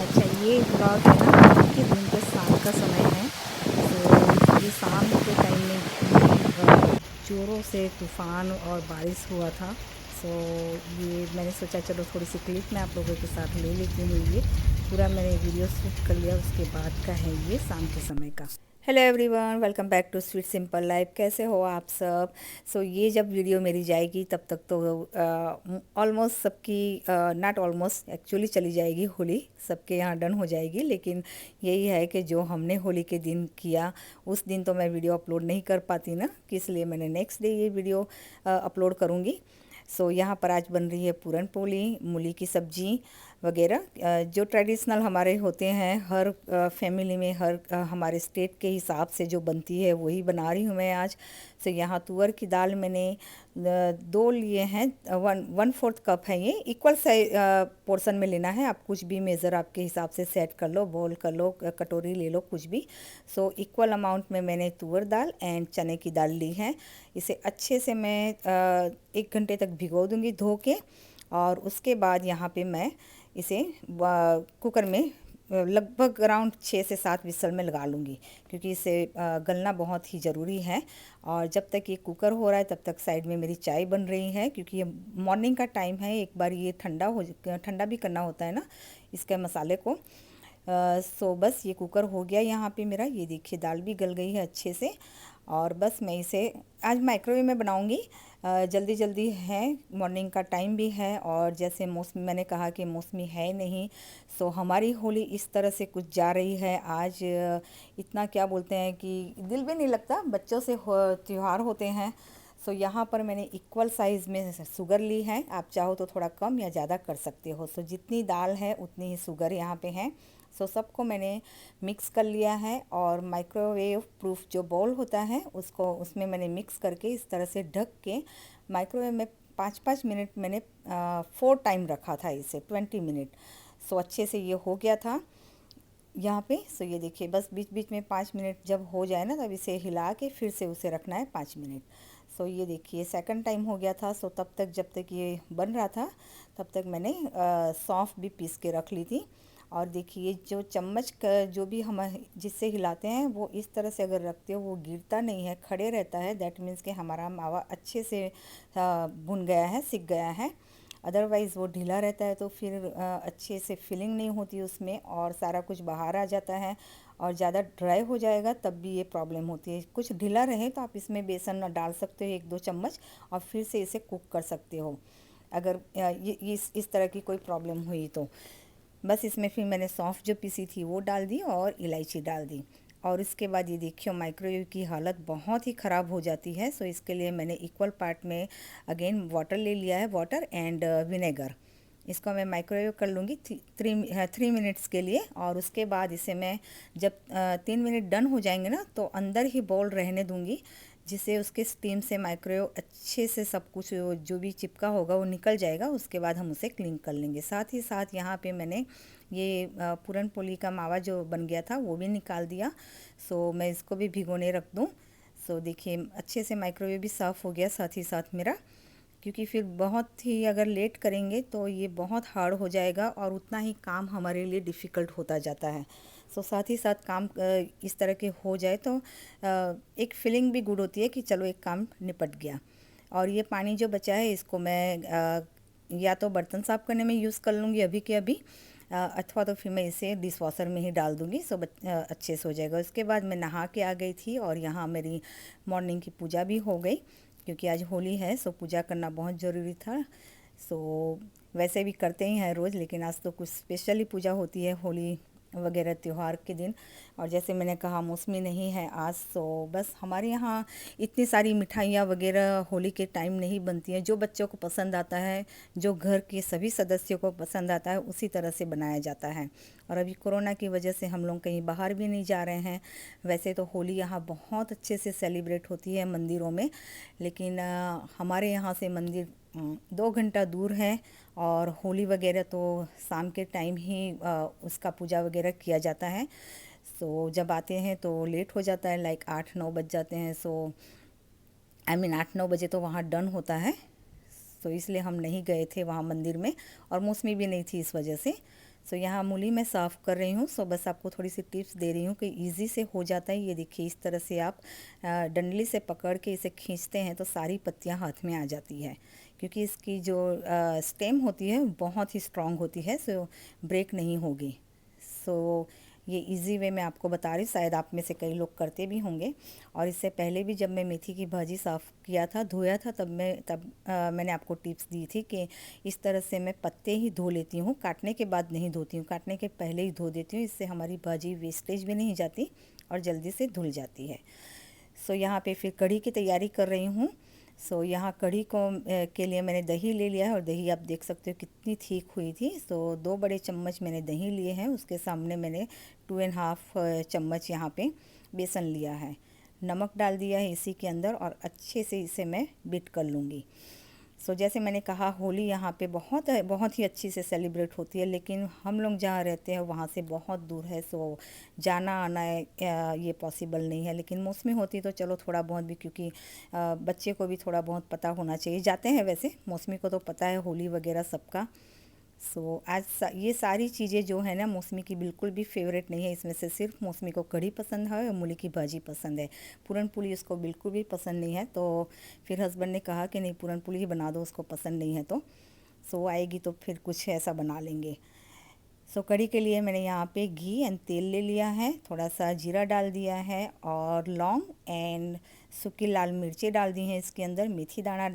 अच्छा, ये ब्लॉग है ना आज के दिन के शाम का समय है। तो ये शाम के टाइम में इतनी ज़ोरों से तूफ़ान और बारिश हुआ था। सो ये मैंने सोचा चलो थोड़ी सी क्लिप मैं आप लोगों के साथ ले लेती हूँ। ये पूरा मैंने वीडियो शूट कर लिया, उसके बाद का है ये शाम के समय का। Hello everyone, welcome back to sweet simple life. कैसे हो आप सब? ये जब वीडियो मेरी जाएगी तब तक तो ऑलमोस्ट सबकी, नॉट ऑलमोस्ट, एक्चुअली चली जाएगी होली, सबके यहाँ डन हो जाएगी। लेकिन यही है कि जो हमने होली के दिन किया उस दिन तो मैं वीडियो अपलोड नहीं कर पाती ना, कि इसलिए मैंने नेक्स्ट डे ये वीडियो अपलोड करूँगी। यहाँ पर आज बन रही है पूरन पोली, मूली की सब्जी वगैरह, जो ट्रेडिशनल हमारे होते हैं हर फैमिली में, हर हमारे स्टेट के हिसाब से जो बनती है वही बना रही हूँ मैं आज। यहाँ तुअर की दाल मैंने दो लिए हैं, 1/4 कप है। ये इक्वल साइज पोर्शन में लेना है, आप कुछ भी मेज़र आपके हिसाब से सेट कर लो, बोल कर लो, कटोरी ले लो, कुछ भी। इक्वल अमाउंट में मैंने तुअर दाल एंड चने की दाल ली है। इसे अच्छे से मैं 1 घंटे तक भिगो दूंगी धो के, और उसके बाद यहाँ पे मैं इसे कुकर में लगभग अराउंड 6 से 7 विसल में लगा लूँगी, क्योंकि इसे गलना बहुत ही ज़रूरी है। और जब तक ये कुकर हो रहा है तब तक साइड में मेरी चाय बन रही है, क्योंकि ये मॉर्निंग का टाइम है। एक बार ये ठंडा भी करना होता है ना इसके मसाले को। बस ये कुकर हो गया यहाँ पे मेरा। ये देखिए दाल भी गल गई है अच्छे से। और बस मैं इसे आज माइक्रोवेव में बनाऊँगी। जल्दी जल्दी है, मॉर्निंग का टाइम भी है, और जैसे मौसम मैंने कहा कि मौसमी है नहीं। हमारी होली इस तरह से कुछ जा रही है आज। इतना क्या बोलते हैं कि दिल भी नहीं लगता, बच्चों से त्यौहार होते हैं। यहाँ पर मैंने इक्वल साइज़ में शुगर ली है, आप चाहो तो थोड़ा कम या ज़्यादा कर सकते हो। जितनी दाल है उतनी ही शुगर यहाँ पे है। सबको मैंने मिक्स कर लिया है, और माइक्रोवेव प्रूफ जो बाउल होता है उसको, उसमें मैंने मिक्स करके इस तरह से ढक के माइक्रोवेव में 5-5 मिनट मैंने 4 टाइम रखा था इसे, 20 मिनट। अच्छे से ये हो गया था यहाँ पे। ये देखिए बस बीच बीच में 5 मिनट जब हो जाए ना, तब इसे हिला के फिर से उसे रखना है 5 मिनट। ये देखिए सेकंड टाइम हो गया था। तब तक, जब तक ये बन रहा था तब तक मैंने सौंफ भी पीस के रख ली थी। और देखिए जो चम्मच का जो भी हम जिससे हिलाते हैं वो इस तरह से अगर रखते हो वो गिरता नहीं है, खड़े रहता है। दैट मीन्स कि हमारा मावा अच्छे से भुन गया है, सिक गया है। अदरवाइज़ वो ढीला रहता है तो फिर अच्छे से फिलिंग नहीं होती उसमें, और सारा कुछ बाहर आ जाता है। और ज़्यादा ड्राई हो जाएगा तब भी ये प्रॉब्लम होती है। कुछ ढीला रहे तो आप इसमें बेसन डाल सकते हो 1-2 चम्मच, और फिर से इसे कुक कर सकते हो, अगर ये इस तरह की कोई प्रॉब्लम हुई तो। बस इसमें फिर मैंने सौंफ जो पीसी थी वो डाल दी और इलायची डाल दी। और इसके बाद ये देखियो माइक्रोवेव की हालत बहुत ही ख़राब हो जाती है। इसके लिए मैंने इक्वल पार्ट में अगेन वाटर ले लिया है, वाटर एंड विनेगर। इसको मैं माइक्रोवेव कर लूँगी 3 मिनट्स के लिए। और उसके बाद इसे मैं जब 3 मिनट डन हो जाएंगे ना, तो अंदर ही बॉल रहने दूँगी, जिससे उसके स्टीम से माइक्रोवेव अच्छे से सब कुछ जो भी चिपका होगा वो निकल जाएगा। उसके बाद हम उसे क्लीन कर लेंगे। साथ ही साथ यहाँ पे मैंने ये पूरन पोली का मावा जो बन गया था वो भी निकाल दिया। मैं इसको भी भिगोने रख दूँ। देखिए अच्छे से माइक्रोवेव भी साफ़ हो गया साथ ही साथ मेरा, क्योंकि फिर बहुत ही अगर लेट करेंगे तो ये बहुत हार्ड हो जाएगा और उतना ही काम हमारे लिए डिफ़िकल्ट होता जाता है। साथ ही साथ काम इस तरह के हो जाए तो एक फीलिंग भी गुड होती है कि चलो एक काम निपट गया। और ये पानी जो बचा है इसको मैं या तो बर्तन साफ़ करने में यूज़ कर लूँगी अभी के अभी, अथवा तो फिर मैं इसे डिश वॉशर में ही डाल दूँगी। अच्छे से हो जाएगा। उसके बाद मैं नहा के आ गई थी, और यहाँ मेरी मॉर्निंग की पूजा भी हो गई, क्योंकि आज होली है। पूजा करना बहुत ज़रूरी था। वैसे भी करते ही हैं रोज़, लेकिन आज तो कुछ स्पेशली पूजा होती है होली वगैरह त्यौहार के दिन। और जैसे मैंने कहा मौसमी नहीं है आज, बस हमारे यहाँ इतनी सारी मिठाइयाँ वगैरह होली के टाइम नहीं बनती हैं। जो बच्चों को पसंद आता है, जो घर के सभी सदस्यों को पसंद आता है, उसी तरह से बनाया जाता है। और अभी कोरोना की वजह से हम लोग कहीं बाहर भी नहीं जा रहे हैं। वैसे तो होली यहाँ बहुत अच्छे से सेलिब्रेट होती है मंदिरों में, लेकिन हमारे यहाँ से मंदिर 2 घंटा दूर है। और होली वगैरह तो शाम के टाइम ही उसका पूजा वगैरह किया जाता है। जब आते हैं तो लेट हो जाता है, लाइक 8-9 बज जाते हैं। 8-9 बजे तो वहाँ डन होता है। इसलिए हम नहीं गए थे वहाँ मंदिर में, और मौसमी भी नहीं थी इस वजह से। सो यहाँ मूली मैं साफ़ कर रही हूँ। सो बस आपको थोड़ी सी टिप्स दे रही हूँ कि इजी से हो जाता है। ये देखिए इस तरह से आप डंडली से पकड़ के इसे खींचते हैं तो सारी पत्तियाँ हाथ में आ जाती है, क्योंकि इसकी जो स्टेम होती है बहुत ही स्ट्रांग होती है, सो ब्रेक नहीं होगी। सो ये इजी वे में आपको बता रही हूँ, शायद आप में से कई लोग करते भी होंगे। और इससे पहले भी जब मैं मेथी की भाजी साफ़ किया था, धोया था, तब मैंने आपको टिप्स दी थी कि इस तरह से मैं पत्ते ही धो लेती हूँ, काटने के बाद नहीं धोती हूँ, काटने के पहले ही धो देती हूँ। इससे हमारी भाजी वेस्टेज भी नहीं जाती और जल्दी से धुल जाती है। सो यहाँ पे फिर कढ़ी की तैयारी कर रही हूँ। सो यहाँ कढ़ी को के लिए मैंने दही ले लिया है, और दही आप देख सकते हो कितनी ठीक हुई थी। सो 2 बड़े चम्मच मैंने दही लिए हैं, उसके सामने मैंने 2.5 चम्मच यहाँ पे बेसन लिया है। नमक डाल दिया है इसी के अंदर, और अच्छे से इसे मैं बीट कर लूँगी। सो जैसे मैंने कहा, होली यहाँ पे बहुत ही अच्छी से सेलिब्रेट होती है, लेकिन हम लोग जहाँ रहते हैं वहाँ से बहुत दूर है। सो जाना आना ये पॉसिबल नहीं है, लेकिन मौसमी होती तो चलो थोड़ा बहुत भी, क्योंकि बच्चे को भी थोड़ा बहुत पता होना चाहिए। जाते हैं वैसे, मौसमी को तो पता है होली वगैरह सबका। सो ये सारी चीज़ें जो है ना, मौसमी की बिल्कुल भी फेवरेट नहीं है। इसमें से सिर्फ मौसमी को कढ़ी पसंद है और मूली की भाजी पसंद है। पूरन पूली उसको बिल्कुल भी पसंद नहीं है। तो फिर हस्बैंड ने कहा कि नहीं, पूरन पूली ही बना दो, उसको पसंद नहीं है तो। सो आएगी तो फिर कुछ ऐसा बना लेंगे। सो कढ़ी के लिए मैंने यहाँ पे घी एंड तेल ले लिया है, थोड़ा सा जीरा डाल दिया है, और लौंग एंड सूखी लाल मिर्चें डाल दी हैं इसके अंदर, मेथी दाना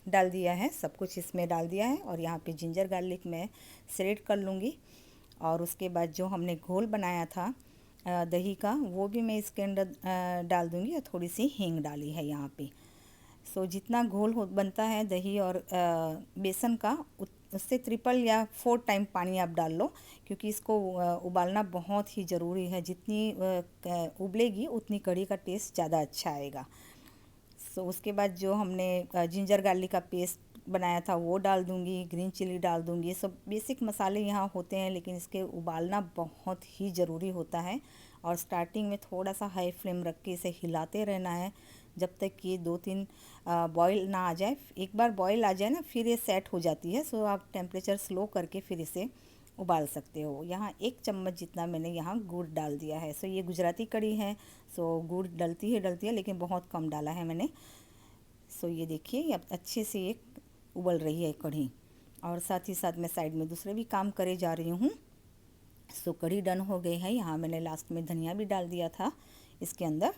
डाल दिया है, सब कुछ इसमें डाल दिया है। और यहाँ पे जिंजर गार्लिक मैं श्रेड कर लूँगी। और उसके बाद जो हमने घोल बनाया था दही का, वो भी मैं इसके अंदर डाल दूँगी, और थोड़ी सी हींग डाली है यहाँ पे। सो जितना घोल बनता है दही और बेसन का, उससे 3 या 4 टाइम पानी आप डाल लो, क्योंकि इसको उबालना बहुत ही ज़रूरी है। जितनी उबलेगी उतनी कढ़ी का टेस्ट ज़्यादा अच्छा आएगा। सो उसके बाद जो हमने जिंजर गार्लिक का पेस्ट बनाया था वो डाल दूँगी, ग्रीन चिली डाल दूँगी। ये सब बेसिक मसाले यहाँ होते हैं, लेकिन इसके उबालना बहुत ही ज़रूरी होता है। और स्टार्टिंग में थोड़ा सा हाई फ्लेम रख के इसे हिलाते रहना है, जब तक कि 2-3 बॉईल ना आ जाए। एक बार बॉईल आ जाए ना, फिर ये सेट हो जाती है। सो आप टेम्परेचर स्लो करके फिर इसे उबाल सकते हो। यहाँ 1 चम्मच जितना मैंने यहाँ गुड़ डाल दिया है। सो ये गुजराती कढ़ी है, सो गुड़ डलती है, लेकिन बहुत कम डाला है मैंने। सो ये देखिए अब अच्छे से ये उबल रही है कढ़ी, और साथ ही साथ मैं साइड में दूसरे भी काम करे जा रही हूँ। सो कढ़ी डन हो गई है। यहाँ मैंने लास्ट में धनिया भी डाल दिया था इसके अंदर।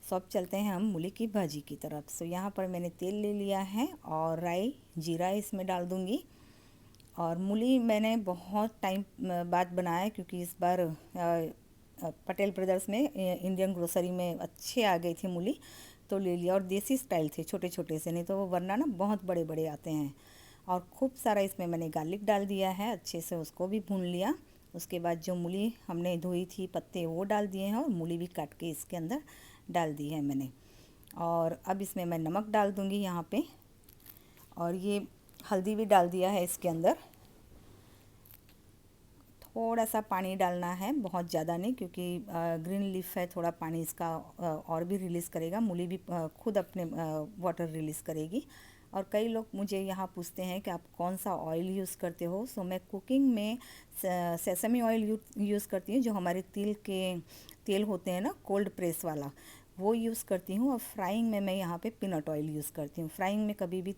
सो अब चलते हैं हम मूली की भाजी की तरफ। सो यहाँ पर मैंने तेल ले लिया है, और राई जीरा इसमें डाल दूँगी। और मूली मैंने बहुत टाइम बाद बनाया, क्योंकि इस बार पटेल ब्रदर्स में इंडियन ग्रोसरी में अच्छे आ गई थी मूली, तो ले लिया। और देसी स्टाइल थे, छोटे छोटे से, नहीं तो वो वरना ना बहुत बड़े बड़े आते हैं। और खूब सारा इसमें मैंने गार्लिक डाल दिया है, अच्छे से उसको भी भून लिया। उसके बाद जो मूली हमने धोई थी पत्ते वो डाल दिए हैं, और मूली भी काट के इसके अंदर डाल दी है मैंने। और अब इसमें मैं नमक डाल दूँगी यहाँ पे, और ये हल्दी भी डाल दिया है इसके अंदर। थोड़ा सा पानी डालना है, बहुत ज़्यादा नहीं, क्योंकि ग्रीन लीफ है, थोड़ा पानी इसका और भी रिलीज़ करेगा। मूली भी खुद अपने वाटर रिलीज़ करेगी। और कई लोग मुझे यहाँ पूछते हैं कि आप कौन सा ऑयल यूज़ करते हो। सो मैं कुकिंग में सेसमी ऑयल यूज़ करती हूँ, जो हमारे तेल होते हैं ना, कोल्ड प्रेस वाला, वो यूज़ करती हूँ। और फ्राइंग में मैं यहाँ पे पीनट ऑयल यूज़ करती हूँ। फ्राइंग में कभी भी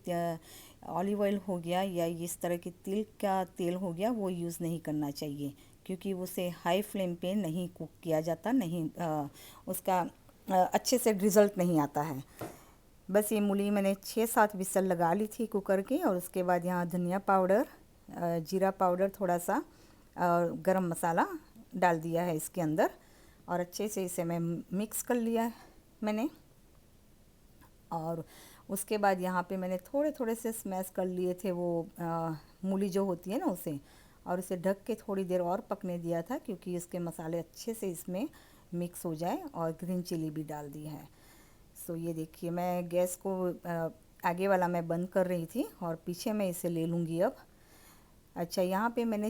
ऑलिव ऑयल हो गया या इस तरह के तिल का तेल हो गया, वो यूज़ नहीं करना चाहिए, क्योंकि उसे हाई फ्लेम पे नहीं कुक किया जाता, नहीं उसका अच्छे से रिज़ल्ट नहीं आता है। बस ये मूली मैंने 6-7 विसल लगा ली थी कुकर की। और उसके बाद यहाँ धनिया पाउडर, जीरा पाउडर थोड़ा सा, और गरम मसाला डाल दिया है इसके अंदर, और अच्छे से इसे मैं मिक्स कर लिया मैंने। और उसके बाद यहाँ पे मैंने थोड़े थोड़े से स्मैश कर लिए थे वो मूली जो होती है ना उसे, और उसे ढक के थोड़ी देर और पकने दिया था, क्योंकि इसके मसाले अच्छे से इसमें मिक्स हो जाए। और ग्रीन चिली भी डाल दी है। सो ये देखिए, मैं गैस को आगे वाला मैं बंद कर रही थी, और पीछे मैं इसे ले लूँगी अब। अच्छा, यहाँ पे मैंने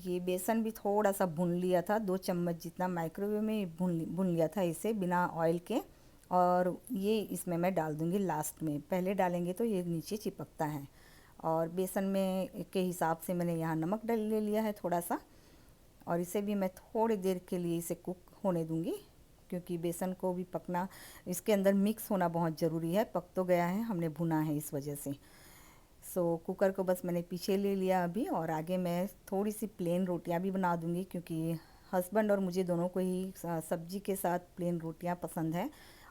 ये बेसन भी थोड़ा सा भून लिया था, 2 चम्मच जितना माइक्रोवेव में भून लिया था इसे बिना ऑयल के। और ये इसमें मैं डाल दूँगी लास्ट में, पहले डालेंगे तो ये नीचे चिपकता है। और बेसन में के हिसाब से मैंने यहाँ नमक डाल ले लिया है थोड़ा सा, और इसे भी मैं थोड़ी देर के लिए इसे कुक होने दूँगी, क्योंकि बेसन को भी पकना, इसके अंदर मिक्स होना बहुत ज़रूरी है। पक तो गया है, हमने भुना है इस वजह से। सो कुकर को बस मैंने पीछे ले लिया अभी, और आगे मैं थोड़ी सी प्लेन रोटियां भी बना दूंगी, क्योंकि हस्बैंड और मुझे दोनों को ही सब्जी के साथ प्लेन रोटियां पसंद है,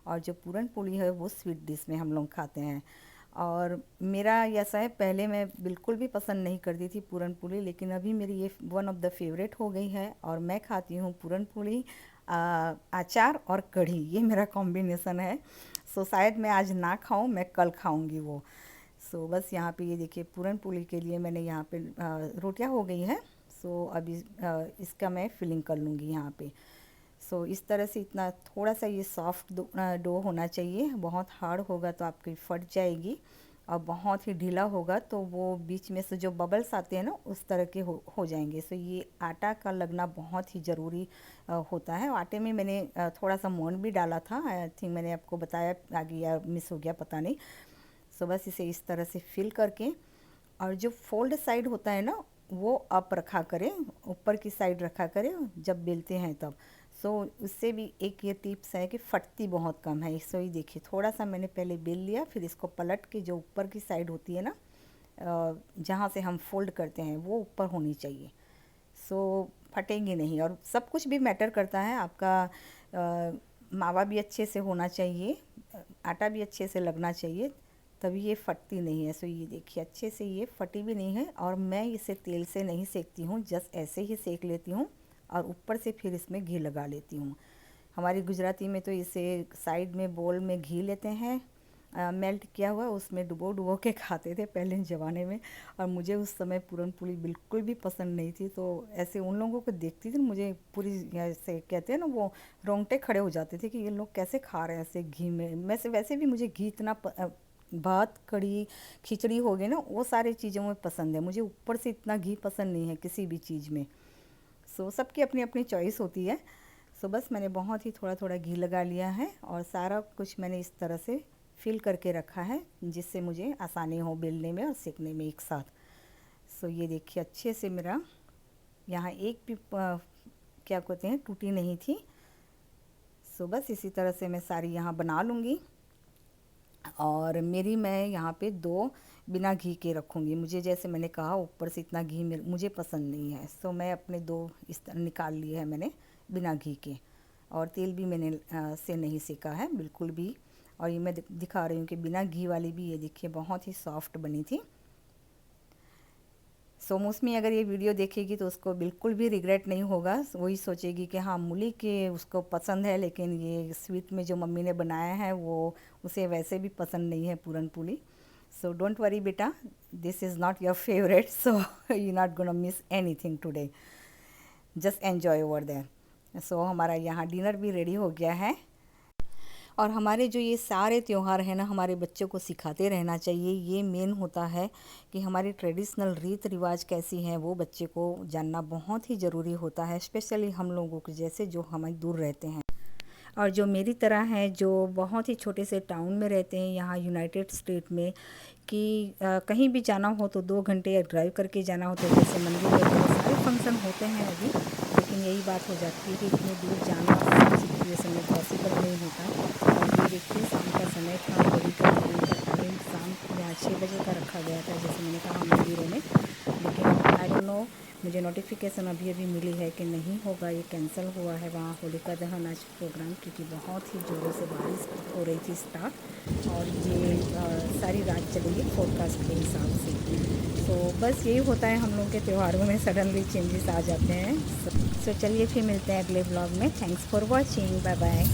और जो पूरन पोली है वो स्वीट डिश में हम लोग खाते हैं। और मेरा ऐसा है, पहले मैं बिल्कुल भी पसंद नहीं करती थी पूरन पोली, लेकिन अभी मेरी ये वन ऑफ द फेवरेट हो गई है, और मैं खाती हूँ पूरन पोली, अचार और कढ़ी, ये मेरा कॉम्बिनेसन है। सो शायद मैं आज ना खाऊं, मैं कल खाऊंगी वो। सो बस यहाँ पे ये देखिए पूरन पोली के लिए मैंने यहाँ पे रोटियां हो गई है। सो अभी इसका मैं फिलिंग कर लूँगी यहाँ पे। सो इस तरह से इतना थोड़ा सा ये सॉफ्ट डो होना चाहिए, बहुत हार्ड होगा तो आपकी फट जाएगी, और बहुत ही ढीला होगा तो वो बीच में से जो बबल्स आते हैं ना उस तरह के हो जाएंगे। सो ये आटा का लगना बहुत ही ज़रूरी होता है। आटे में मैंने थोड़ा सा मोन भी डाला था, आई थिंक मैंने आपको बताया, आगे या मिस हो गया पता नहीं। सो बस इसे इस तरह से फिल करके, और जो फोल्ड साइड होता है ना वो अप रखा करें, ऊपर की साइड रखा करें जब बेलते हैं तब। सो उससे भी एक ये टिप्स है कि फटती बहुत कम है। सो ये देखिए थोड़ा सा मैंने पहले बेल लिया, फिर इसको पलट के जो ऊपर की साइड होती है ना, जहाँ से हम फोल्ड करते हैं वो ऊपर होनी चाहिए। सो फटेंगी नहीं, और सब कुछ भी मैटर करता है, आपका मावा भी अच्छे से होना चाहिए, आटा भी अच्छे से लगना चाहिए, तभी ये फटती नहीं है। सो ये देखिए अच्छे से ये फटी भी नहीं है, और मैं इसे तेल से नहीं सेकती हूँ, जस्ट ऐसे ही सेक लेती हूँ, और ऊपर से फिर इसमें घी लगा लेती हूँ। हमारी गुजराती में तो इसे साइड में बोल में घी लेते हैं, मेल्ट किया हुआ, उसमें डुबो डुबो के खाते थे पहले ज़माने में। और मुझे उस समय पूरन पोली बिल्कुल भी पसंद नहीं थी, तो ऐसे उन लोगों को देखती थी मुझे पूरी, ऐसे कहते हैं ना, वो रोंगटे खड़े हो जाते थे कि ये लोग कैसे खा रहे हैं ऐसे घी में। वैसे भी मुझे घी इतना भात कढ़ी खिचड़ी हो गई ना, वो सारी चीज़ों में पसंद है, मुझे ऊपर से इतना घी पसंद नहीं है किसी भी चीज़ में। सो सबकी अपनी अपनी चॉइस होती है। सो बस मैंने बहुत ही थोड़ा थोड़ा घी लगा लिया है, और सारा कुछ मैंने इस तरह से फिल करके रखा है, जिससे मुझे आसानी हो बेलने में और सेकने में एक साथ। सो ये देखिए अच्छे से मेरा यहाँ एक भी क्या कहते हैं टूटी नहीं थी। सो बस इसी तरह से मैं सारी यहाँ बना लूँगी, और मेरी मैं यहाँ पे 2 बिना घी के रखूँगी। मुझे जैसे मैंने कहा ऊपर से इतना घी मुझे पसंद नहीं है, सो मैं अपने 2 इस तरह निकाल लिए हैं मैंने बिना घी के, और तेल भी मैंने से नहीं सेका है बिल्कुल भी। और ये मैं दिखा रही हूँ कि बिना घी वाली भी, ये देखिए बहुत ही सॉफ्ट बनी थी। सो मौसमी अगर ये वीडियो देखेगी तो उसको बिल्कुल भी रिग्रेट नहीं होगा, वही सोचेगी कि हाँ मूली के उसको पसंद है, लेकिन ये स्वीट में जो मम्मी ने बनाया है वो उसे वैसे भी पसंद नहीं है puran poli. So don't worry बेटा, this is not your favourite, so you not gonna miss anything today, just enjoy over there. So हमारा यहाँ डिनर भी रेडी हो गया है। और हमारे जो ये सारे त्यौहार हैं ना, हमारे बच्चों को सिखाते रहना चाहिए। ये मेन होता है कि हमारी ट्रेडिशनल रीत रिवाज कैसी हैं वो बच्चे को जानना बहुत ही ज़रूरी होता है, स्पेशली हम लोगों के जैसे जो हमें दूर रहते हैं, और जो मेरी तरह हैं जो बहुत ही छोटे से टाउन में रहते हैं यहाँ यूनाइटेड स्टेट में, कि कहीं भी जाना हो तो 2 घंटे ड्राइव करके जाना हो, तो जैसे मंदिर वगैरह सारे फंक्शन होते हैं अभी, लेकिन यही बात हो जाती है कि इतनी दूर जाना सिचुएशन में पॉसिबल नहीं होता। और ये देखिए शाम का समय था, बड़ी का टाइम शाम यहाँ 6 बजे का रखा गया था जैसे मैंने कहा मंदिरों में, लेकिन आई डोंट नो, मुझे नोटिफिकेशन अभी अभी मिली है कि नहीं होगा, ये कैंसिल हुआ है वहाँ होलिका दहन आज प्रोग्राम, क्योंकि बहुत ही ज़ोरों से बारिश हो रही थी स्टार्ट, और ये सारी रात चलेगी फोरकास्ट के हिसाब से। तो बस यही होता है हम लोग के त्योहारों में, सडनली चेंजेस आ जाते हैं। सो चलिए फिर मिलते हैं अगले ब्लॉग में। Thanks for watching, bye bye.